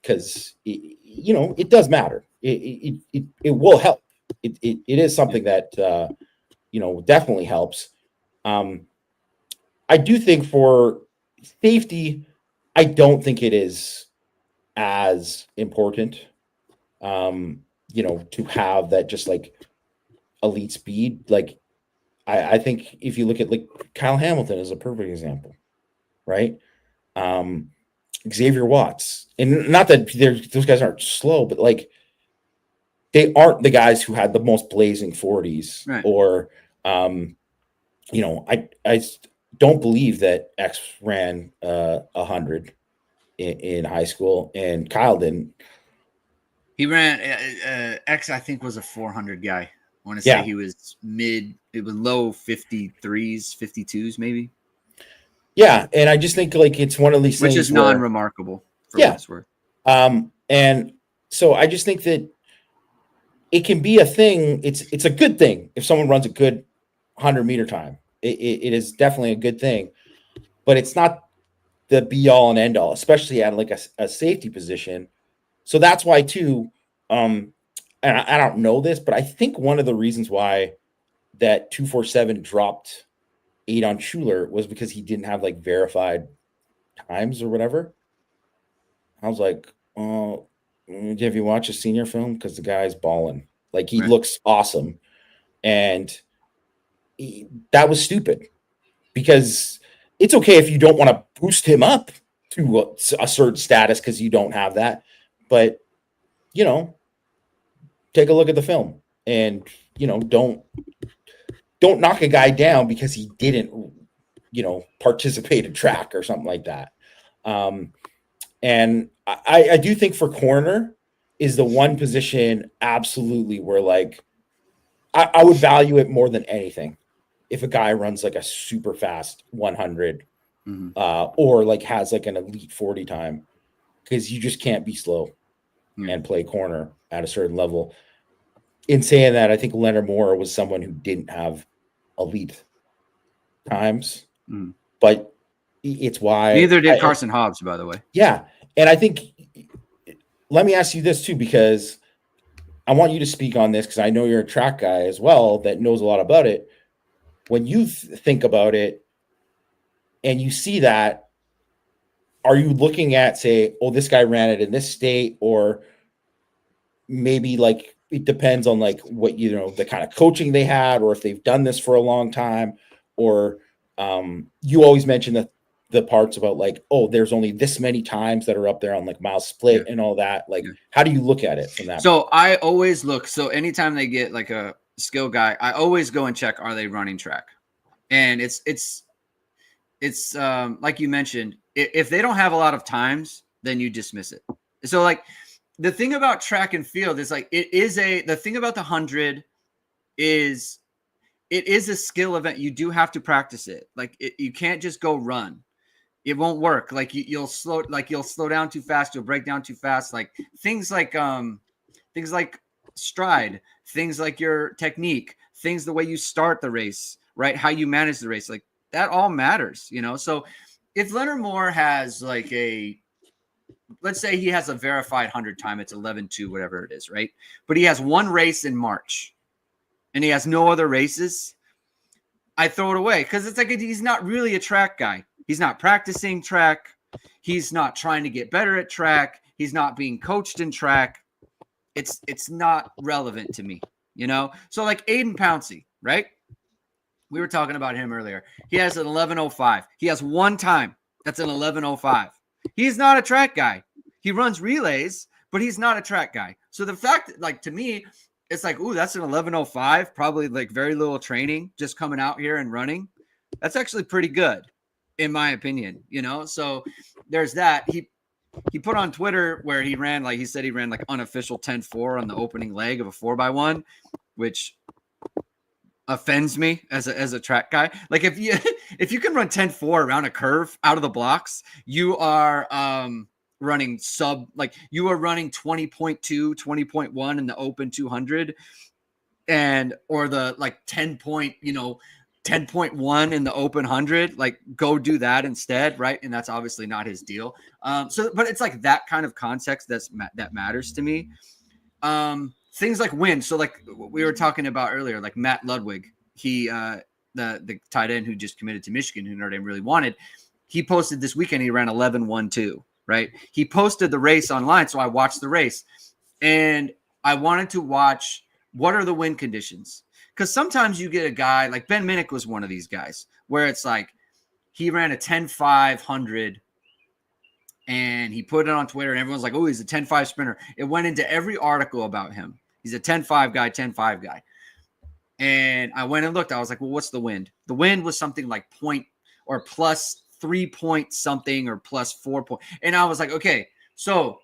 because it does matter. It will help. It is something that definitely helps. I do think for safety, I don't think it is as important, to have that just like elite speed. Like I think if you look at like Kyle Hamilton is a perfect example, right? Xavier Watts, and not that those guys aren't slow, but like they aren't the guys who had the most blazing 40s, Right. or I don't believe that X ran 100 in high school, and Kyle didn't. He ran X. I think was a 400 guy. I want to say he was it was low 53s, 52s, maybe. Yeah, and I just think like it's one of these things which is non-remarkable for what it's worth. And so I just think that it can be a thing. It's a good thing if someone runs a good 100-meter time. It is definitely a good thing, but it's not the be all and end all, especially at like a safety position. So that's why too. And I don't know this, but I think one of the reasons why that 247 dropped Adon Schuler was because he didn't have like verified times or whatever. I was like, oh, have you watched a senior film? Because the guy's balling. Like he looks awesome. And that was stupid, because it's okay if you don't want to boost him up to a certain status because you don't have that. But, take a look at the film and, don't knock a guy down because he didn't, participate in track or something like that. And I do think for corner is the one position absolutely where like I would value it more than anything if a guy runs like a super fast 100 or like has like an elite 40 time, because you just can't be slow and play corner at a certain level. In saying that, I think Leonard Moore was someone who didn't have elite times, but it's why neither did Carson Hobbs, by the way. Yeah. And I think, let me ask you this too, because I want you to speak on this, because I know you're a track guy as well that knows a lot about it. When you think about it and you see that, are you looking at, say, oh, this guy ran it in this state, or maybe like it depends on like what, the kind of coaching they had, or if they've done this for a long time, or You always mention the parts about like, oh, there's only this many times that are up there on like mile split and all that. Like, how do you look at it from that? So I always look. So anytime they get like a skill guy, I always go and check, are they running track? And it's like you mentioned, if they don't have a lot of times, then you dismiss it. So like the thing about track and field is like, the thing about the 100 is it is a skill event. You do have to practice it. Like you can't just go run. It won't work. Like you'll slow down too fast. You'll break down too fast. Like things like stride, things like your technique, things the way you start the race, right? How you manage the race, like that all matters, you know? So if Leonard Moore has like let's say he has a verified 100 time, it's 11.2, whatever it is, right? But he has one race in March and he has no other races, I throw it away because it's like he's not really a track guy. He's not practicing track. He's not trying to get better at track. He's not being coached in track. It's not relevant to me, you know? So like Aiden Pouncey, right? We were talking about him earlier. He has an 11.05. He has one time. That's an 11.05. He's not a track guy. He runs relays, but he's not a track guy. So the fact that, like, to me, it's like, ooh, that's an 11.05, probably like very little training, just coming out here and running. That's actually pretty good, in my opinion, you know? So there's that. He put on Twitter where he ran, like he said, he ran like unofficial 10.4 on the opening leg of a 4x1, which offends me as a track guy. Like if you can run 10.4 around a curve out of the blocks, you are running you are running 20.2, 20.1 in the open 200 or the like 10.1 in the open 100, like go do that instead, right? And that's obviously not his deal. But it's like that kind of context that matters to me. Things like wind. So like we were talking about earlier, like Matt Ludwig, he the tight end who just committed to Michigan, who Notre Dame really wanted. He posted this weekend, he ran 11.12, right? He posted the race online, so I watched the race, and I wanted to watch what are the wind conditions. Because sometimes you get a guy like Ben Minnick was one of these guys where it's like he ran a 10.500 and he put it on Twitter and everyone's like, oh, he's a 10.5 sprinter. It went into every article about him. He's a 10.5 guy, 10.5 guy. And I went and looked. I was like, well, what's the wind? The wind was something like point or plus 3 point something or plus 4 point. And I was like, okay, so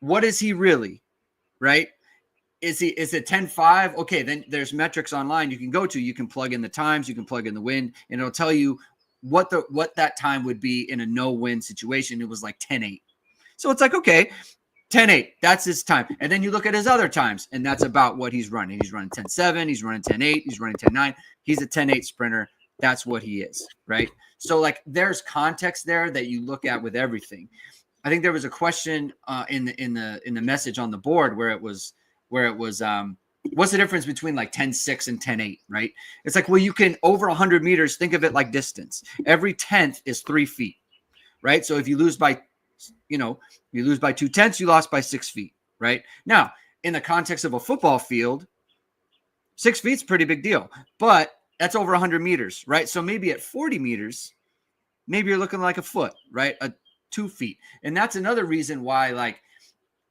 what is he really, right? Is it 10.5? Okay, then there's metrics online you can go to. You can plug in the times, you can plug in the wind, and it'll tell you what that time would be in a no-win situation. It was like 10.8. So it's like, okay, 10.8, that's his time. And then you look at his other times, and that's about what he's running. He's running 10.7, he's running 10.8, he's running 10.9. He's a 10.8 sprinter. That's what he is, right? So like there's context there that you look at with everything. I think there was a question in the message on the board where it was what's the difference between like 10.6 and 10.8, right? It's like, well, you can over 100 meters, think of it like distance. Every 10th is 3 feet, right? So if you lose by 2/10, you lost by 6 feet, right? Now, in the context of a football field, 6 feet is a pretty big deal, but that's over 100 meters, right? So maybe at 40 meters, maybe you're looking like a foot, right? 2 feet. And that's another reason why, like,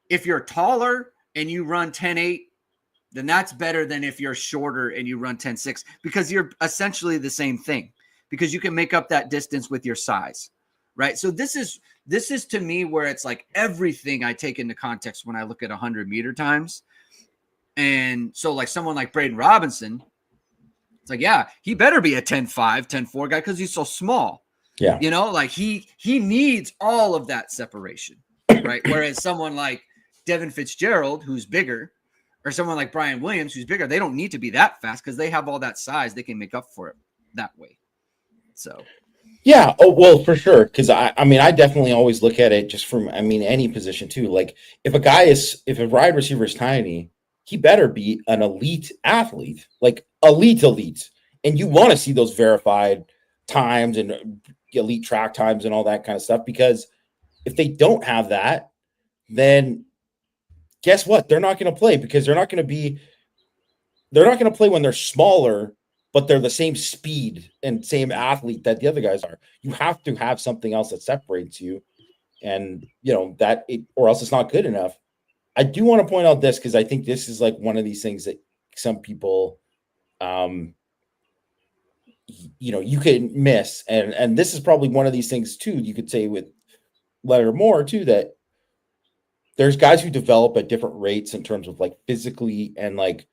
if you're taller and you run 10.8, then that's better than if you're shorter and you run 10.6, because you're essentially the same thing, because you can make up that distance with your size, right? So this is to me where it's like everything I take into context when I look at 100-meter times. And so like someone like Braden Robinson, it's like, yeah, he better be a 10.5, 10.4 guy because he's so small. Yeah. You know, like he needs all of that separation, right? Whereas someone like Devin Fitzgerald, who's bigger, or someone like Brian Williams, who's bigger, they don't need to be that fast because they have all that size. They can make up for it that way. So, yeah. Oh, well, for sure. Because I mean, I definitely always look at it just from, I mean, any position too. Like if a wide receiver is tiny, he better be an elite athlete, like elite. And you want to see those verified times and elite track times and all that kind of stuff, because if they don't have that, then guess what? They're not going to play, because they're not going to play when they're smaller but they're the same speed and same athlete that the other guys are. You have to have something else that separates you, and or else it's not good enough. I do want to point out this because I think this is like one of these things that some people, you can miss, and this is probably one of these things too. You could say with Leonard Moore too, that there's guys who develop at different rates in terms of like physically and like,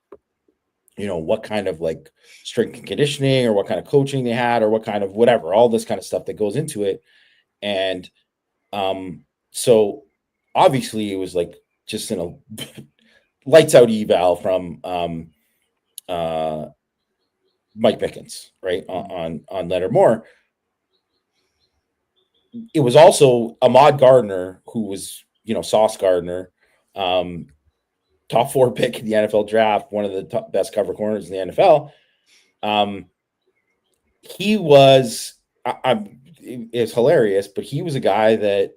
what kind of like strength and conditioning or what kind of coaching they had or what kind of whatever, all this kind of stuff that goes into it. And so obviously it was like just in a lights out eval from Mike Mickens, right, on Leonard Moore. It was also Ahmad Gardner, who was, Sauce Gardner, top 4 pick in the NFL draft, one of the best cover corners in the NFL. He was, it's hilarious, but he was a guy that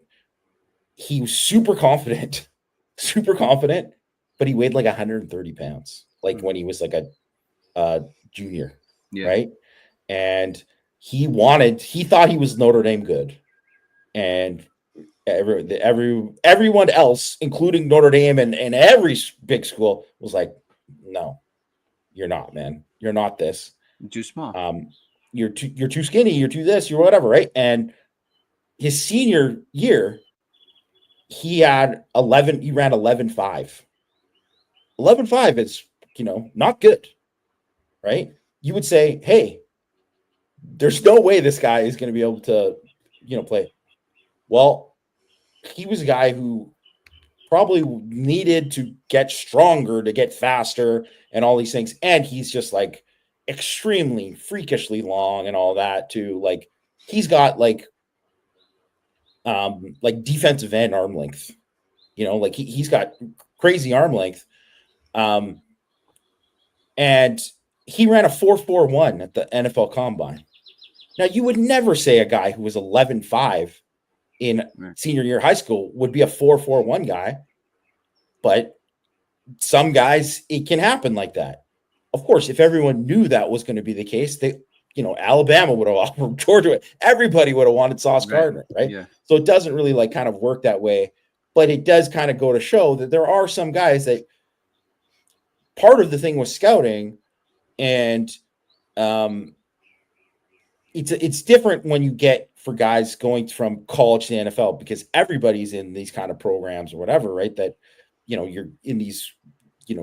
he was super confident, but he weighed like 130 pounds, like when he was like a junior, right? And he thought he was Notre Dame good. And everyone else, including Notre Dame and every big school, was like, no, you're not, man. You're not this. You're too small. You're too skinny. You're too this. You're whatever, right? And his senior year, he ran 11.5. 11.5 is, not good, right? You would say, hey, there's no way this guy is going to be able to, play. Well, he was a guy who probably needed to get stronger, to get faster and all these things. And he's just like extremely freakishly long and all that too. Like he's got like defensive end arm length, like he's got crazy arm length. And he ran a 4.41 at the NFL Combine. Now you would never say a guy who was 11.5 in senior year high school would be a 4.41 guy, but some guys, it can happen like that. Of course, if everyone knew that was going to be the case, Alabama would have offered, Georgia, everybody would have wanted Sauce Gardner, right? Yeah. So it doesn't really like kind of work that way, but it does kind of go to show that there are some guys that part of the thing was scouting, and it's different when you get for guys going from college to the NFL, because everybody's in these kind of programs or whatever, right? That, you're in these,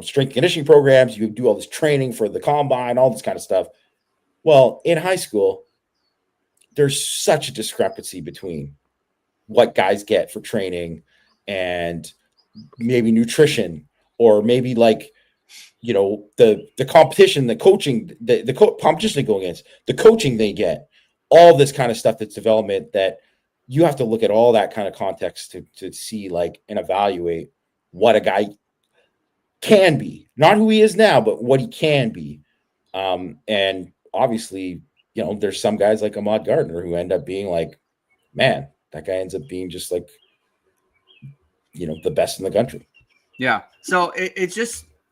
strength conditioning programs, you do all this training for the combine, all this kind of stuff. Well, in high school, there's such a discrepancy between what guys get for training and maybe nutrition, or maybe like, the competition, the coaching, the competition they go against, the coaching they get, all this kind of stuff that's development, that you have to look at all that kind of context to see like and evaluate what a guy can be, not who he is now, but what he can be. And obviously, there's some guys like Ahmad Gardner who end up being like, man, that guy ends up being just like, the best in the country. Yeah. So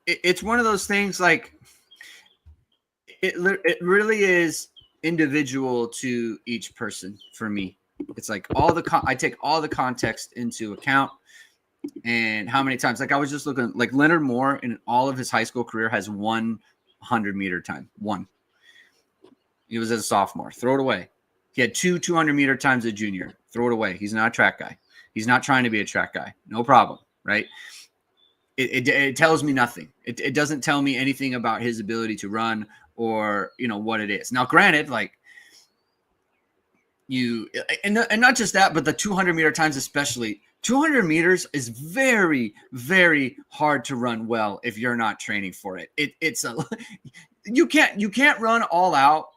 it's one of those things, like it really is individual to each person. For me, it's like I take all the context into account, and how many times, like I was just looking, like Leonard Moore in all of his high school career has 100-meter time. One. He was as a sophomore. Throw it away. He had 200-meter times as a junior. Throw it away. He's not a track guy. He's not trying to be a track guy. No problem, right? It tells me nothing. It doesn't tell me anything about his ability to run or, what it is. Now, granted, like and not just that, but the 200-meter times, especially 200 meters is very, very hard to run well if you're not training for it. You can't run all out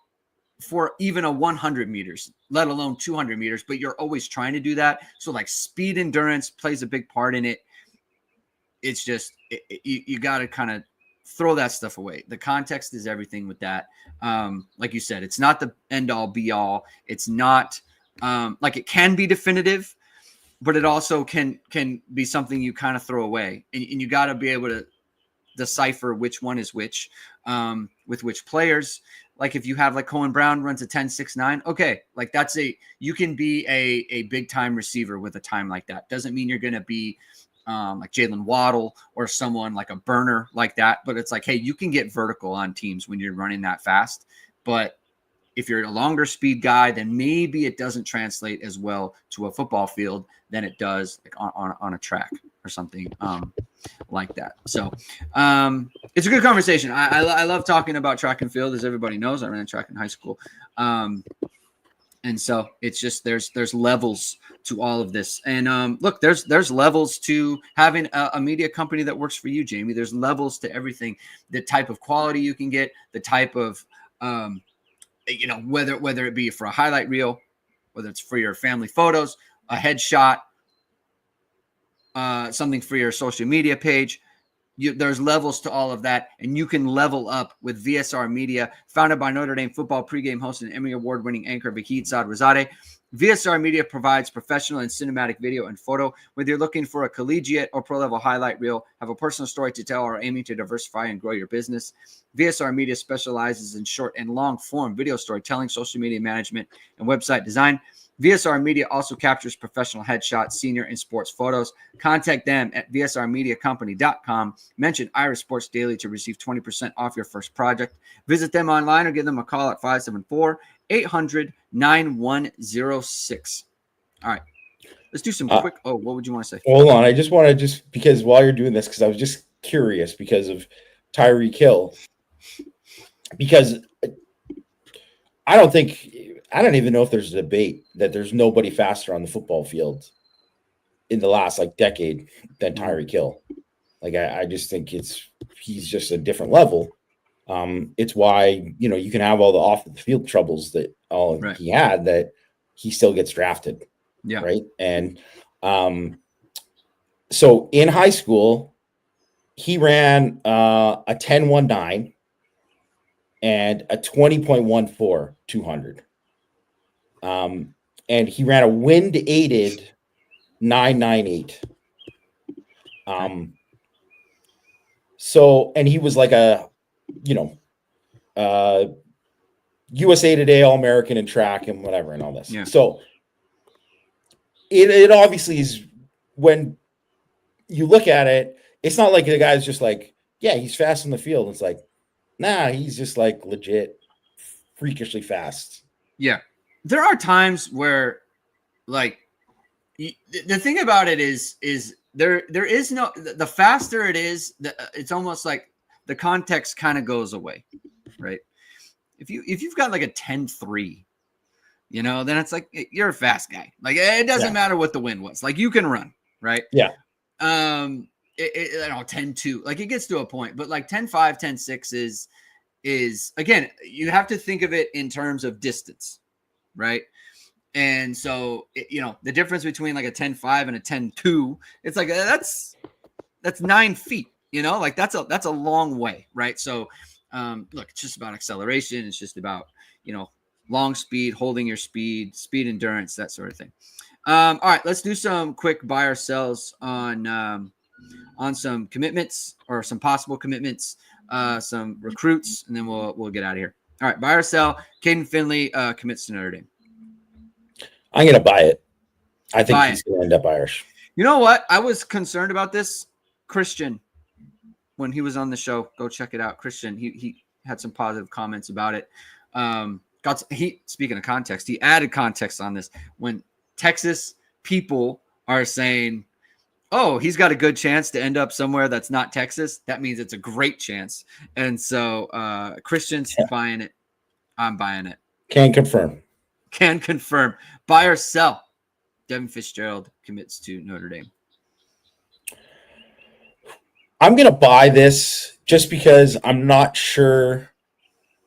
for even a 100 meters, let alone 200 meters, but you're always trying to do that. So like speed endurance plays a big part in it. It's just, you got to kind of throw that stuff away. The context is everything with that. Like you said, it's not the end all be all. It's not like it can be definitive, but it also can be something you kind of throw away, and you got to be able to decipher which one is which with which players. like if you have like Cohen Brown runs a 10.69, okay, like you can be a big time receiver with a time like that. Doesn't mean you're going to be like Jalen Waddle or someone like a burner like that. But it's like, hey, you can get vertical on teams when you're running that fast. But if you're a longer speed guy, then maybe it doesn't translate as well to a football field than it does like on a track or something like that. So it's a good conversation. I love talking about track and field, as everybody knows. I ran track in high school. And so it's just there's levels to all of this. And look, there's levels to having a media company that works for you, Jamie. There's levels to everything. The type of quality you can get, the type of whether it be for a highlight reel, whether it's for your family photos, a headshot, something for your social media page. There's levels to all of that, and you can level up with VSR Media, founded by Notre Dame Football pregame host and Emmy Award-winning anchor Vahid Sadrazadeh. VSR Media provides professional and cinematic video and photo. Whether you're looking for a collegiate or pro-level highlight reel, have a personal story to tell, or aiming to diversify and grow your business, VSR Media specializes in short and long-form video storytelling, social media management, and website design. VSR Media also captures professional headshots, senior, and sports photos. Contact them at vsrmediacompany.com. Mention Irish Sports Daily to receive 20% off your first project. Visit them online or give them a call at 574-800-9106. All right. Let's do some quick. What would you want to say? Hold on. I just want to because while you're doing this, because I was just curious because of Tyreek Hill. Because I don't even know if there's a debate that there's nobody faster on the football field in the last decade than Tyreek Hill. I just think he's just a different level. It's why, you can have all the off the field troubles that he had, that he still gets drafted. Yeah. Right. And so in high school, he ran a 10.19 and a 20.14 200. And he ran a wind-aided 9.98. So, and he was like a, USA Today All-American in track and whatever and all this. Yeah. So it obviously is, when you look at it, it's not like the guy's just like, yeah, he's fast in the field. It's like, nah, he's just legit freakishly fast. Yeah. There are times where the thing about it is there is no, the faster it is, it's almost like the context kind of goes away, right? If you've got like a 10.3, then it's like, you're a fast guy. It doesn't matter what the wind was. You can run, right? Yeah. 10.2, it gets to a point, but 10.5, 10.6 is again, you have to think of it in terms of distance, right? And so, the difference between a 10.5 and a 10.2, it's that's 9 feet, that's a long way, right? So, look, it's just about acceleration. It's just about, long speed, holding your speed endurance, that sort of thing. All right, let's do some quick buy or sells on some commitments, or some possible commitments, some recruits, and then we'll get out of here. All right, buy or sell. Caden Finley commits to Notre Dame. I'm going to buy it. I think he's going to end up Irish. You know what? I was concerned about this. Christian, when he was on the show, go check it out. Christian, he had some positive comments about it. Speaking of context, he added context on this. When Texas people are saying, oh, he's got a good chance to end up somewhere that's not Texas, that means it's a great chance. And so Christian's buying it. I'm buying it. Can confirm. Buy or sell. Devin Fitzgerald commits to Notre Dame. I'm going to buy this just because I'm not sure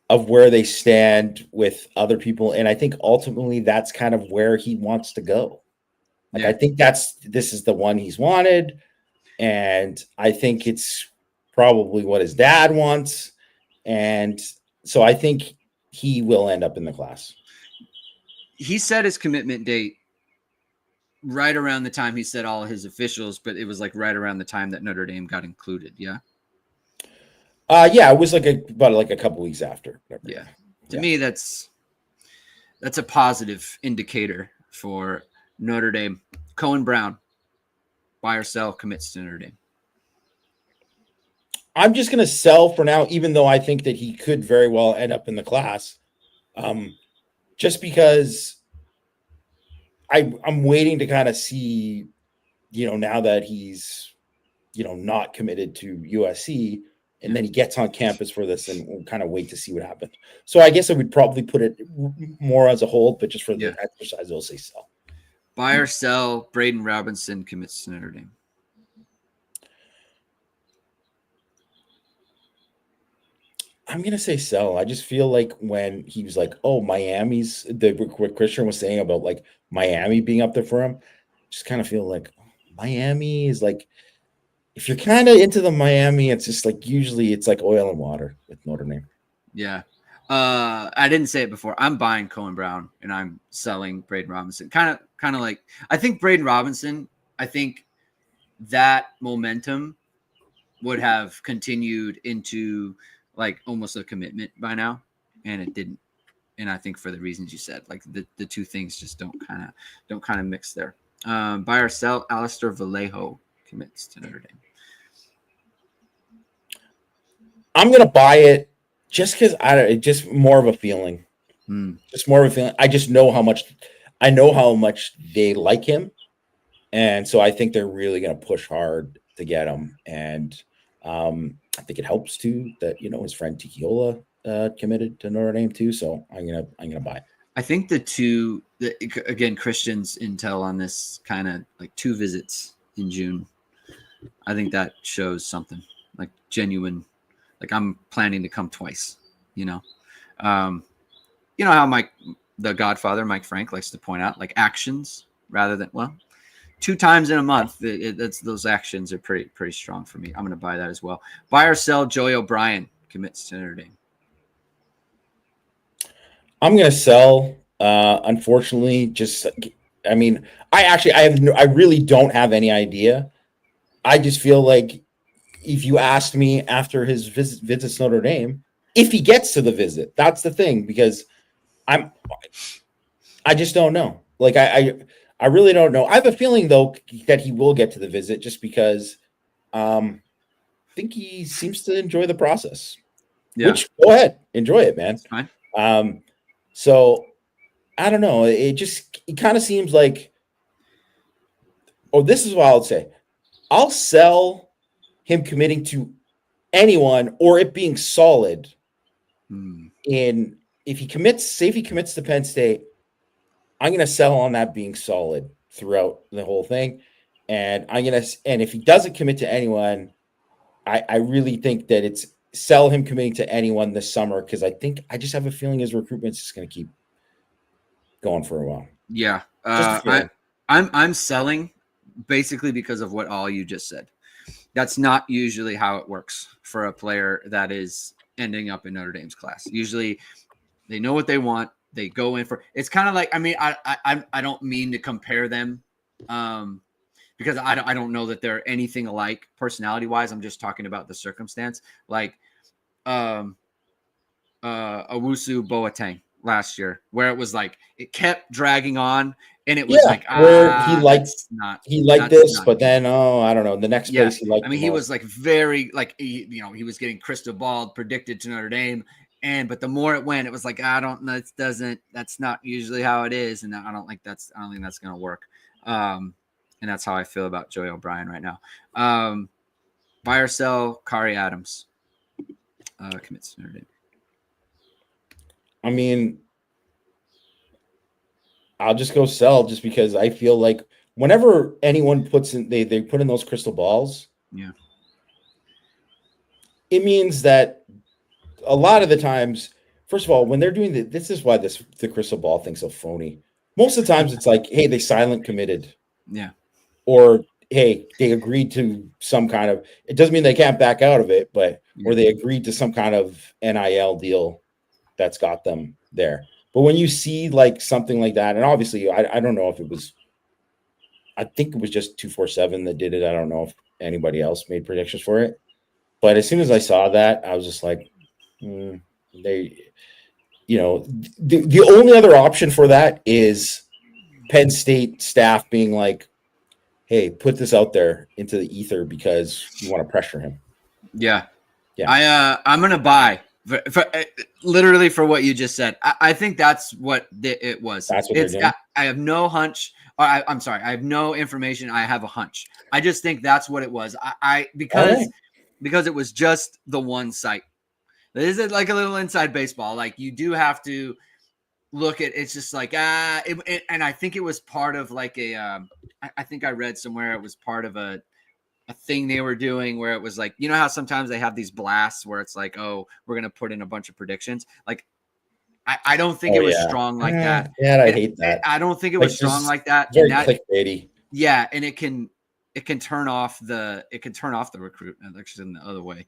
of where they stand with other people. And I think ultimately that's kind of where he wants to go. I think this is the one he's wanted. And I think it's probably what his dad wants. And so I think he will end up in the class. He set his commitment date right around the time he set all of his officials, but it was right around the time that Notre Dame got included. Yeah. It was about a couple weeks after. Yeah. To me, that's a positive indicator for Notre Dame. Cohen Brown, buy or sell, commits to Notre Dame. I'm just going to sell for now, even though I think that he could very well end up in the class. Just because I'm waiting to kind of see, now that he's, not committed to USC, and then he gets on campus for this, and we'll kind of wait to see what happens. So I guess I would probably put it more as a hold, but just for the exercise, I'll say sell. Buy or sell, Braden Robinson commits to Notre Dame. I'm going to say sell. I just feel like when he was like, oh, Miami's, what Christian was saying about like Miami being up there for him, just kind of feel like Miami is like, if you're kind of into the Miami, it's just like usually it's like oil and water with Notre Dame. Yeah. I didn't say it before. I'm buying Cohen Brown and I'm selling Braden Robinson. Kind of like, I think Braden Robinson, I think that momentum would have continued into like almost a commitment by now, and it didn't. And I think for the reasons you said, like the two things just don't kind of mix there. Buy or sell, Alistair Vallejo commits to Notre Dame. I'm gonna buy it just because just more of a feeling. Just more of a feeling. I just know how much they like him, and so I think they're really gonna push hard to get him. And I think it helps too that his friend Tikiola committed to Notre Dame too. So I'm gonna buy it. I think again, Christian's intel on this kind of like 2 visits in June. I think that shows something like genuine. Like I'm planning to come twice. How the Godfather Mike Frank likes to point out, like actions rather than 2 times in a month. That's those actions are pretty strong for me. I'm going to buy that as well. Buy or sell, Joey O'Brien commits to Notre Dame. I'm going to sell. Unfortunately, I really don't have any idea. I just feel like if you asked me after his visits Notre Dame, if he gets to the visit, that's the thing, because I just don't know. Like I really don't know. I have a feeling though that he will get to the visit just because I think he seems to enjoy the process. Yeah. Which go ahead, enjoy it, man. That's fine. So I don't know. It kind of seems like, this is what I'll say. I'll sell him committing to anyone or it being solid. If he commits to Penn State, I'm going to sell on that being solid throughout the whole thing. And if he doesn't commit to anyone, I really think that it's sell him committing to anyone this summer, because I just have a feeling his recruitment's just going to keep going for a while. Yeah. I'm selling basically because of what all you just said. That's not usually how it works for a player that is ending up in Notre Dame's class. Usually they know what they want. They go in for, it's kind of like, I don't mean to compare them because I don't know that they're anything alike personality wise. I'm just talking about the circumstance. Like Owusu Boateng last year, where it was like, it kept dragging on. And it was he liked this, but then I don't know. The next place he liked. He was like very like he was getting crystal balled, predicted to Notre Dame, but the more it went, it was like that's not usually how it is, and I don't think that's going to work. And that's how I feel about Joey O'Brien right now. Buy or sell, Kari Adams commits to Notre Dame. I'll just go sell just because I feel like whenever anyone puts in, they put in those crystal balls. Yeah. It means that a lot of the times, first of all, when they're doing this is why the crystal ball thing's so phony. Most of the times it's like, hey, they silent committed. Yeah. Or, hey, they agreed to some kind of, it doesn't mean they can't back out of it, but, or they agreed to some kind of NIL deal that's got them there. But when you see like something like that, and obviously I don't know if it was, I think it was just 247 that did it. I don't know if anybody else made predictions for it. But as soon as I saw that, I was just like, you know, the only other option for that is Penn State staff being like, hey, put this out there into the ether because you want to pressure him. Yeah. Yeah. I'm going to buy for literally for what you just said. I think that's what it was. That's what they're doing. I have no hunch. I'm sorry. I have no information. I have a hunch. I just think that's what it was. Because it was just the one site. This is like a little inside baseball. Like you do have to look at, it's just like, and I think it was part of like I think I read somewhere it was part of a thing they were doing where it was like, you know how sometimes they have these blasts where it's like, oh, we're going to put in a bunch of predictions. Like, I don't think it was strong like that. Yeah, I hate that. I don't think it was strong like that. Very clickbaity. Yeah. And it can turn off the recruit in the other way.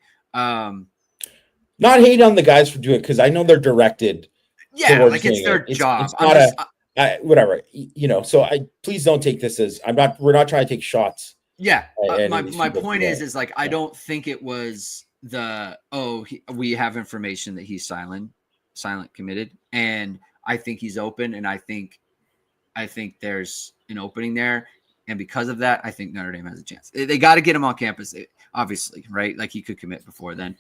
Not hate on the guys for doing it because I know they're directed. Yeah, like it's their job. It's not whatever, you know. So please don't take this as we're not trying to take shots. Yeah, my point is like I don't think it was we have information that he's silent committed, and I think he's open, and I think there's an opening there, and because of that, I think Notre Dame has a chance. They got to get him on campus, obviously, right? Like he could commit before then.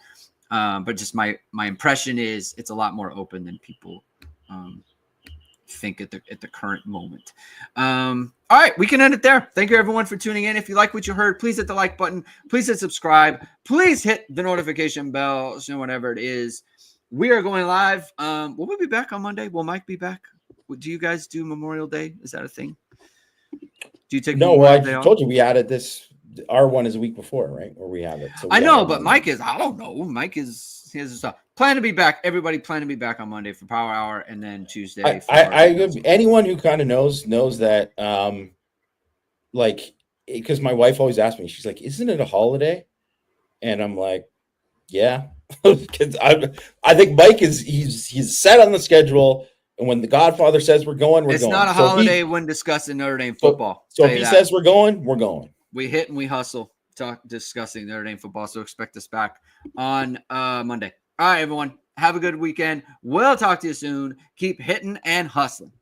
But just my impression is it's a lot more open than people think at the current moment. All right, we can end it there. Thank you everyone for tuning in. If you like what you heard, please hit the like button. Please hit subscribe. Please hit the notification bell. So whatever it is, we are going live. Will we be back on Monday? Will Mike be back? Do you guys do Memorial Day? Is that a thing? Do you take Memorial Day off? Told you we added this. Our one is a week before, right? Or we have it. So I know, but Mike is, I don't know. Mike is, he has stuff. Plan to be back. Everybody plan to be back on Monday for Power Hour and then Tuesday. Anyone who kind of knows that, like, because my wife always asks me, she's like, isn't it a holiday? And I'm like, yeah. Because I think Mike he's set on the schedule. And when the Godfather says we're going, we're going. It's not a holiday when discussing Notre Dame football. So if he says we're going, we're going. We hit and we hustle discussing Notre Dame football. So expect us back on Monday. All right, everyone. Have a good weekend. We'll talk to you soon. Keep hitting and hustling.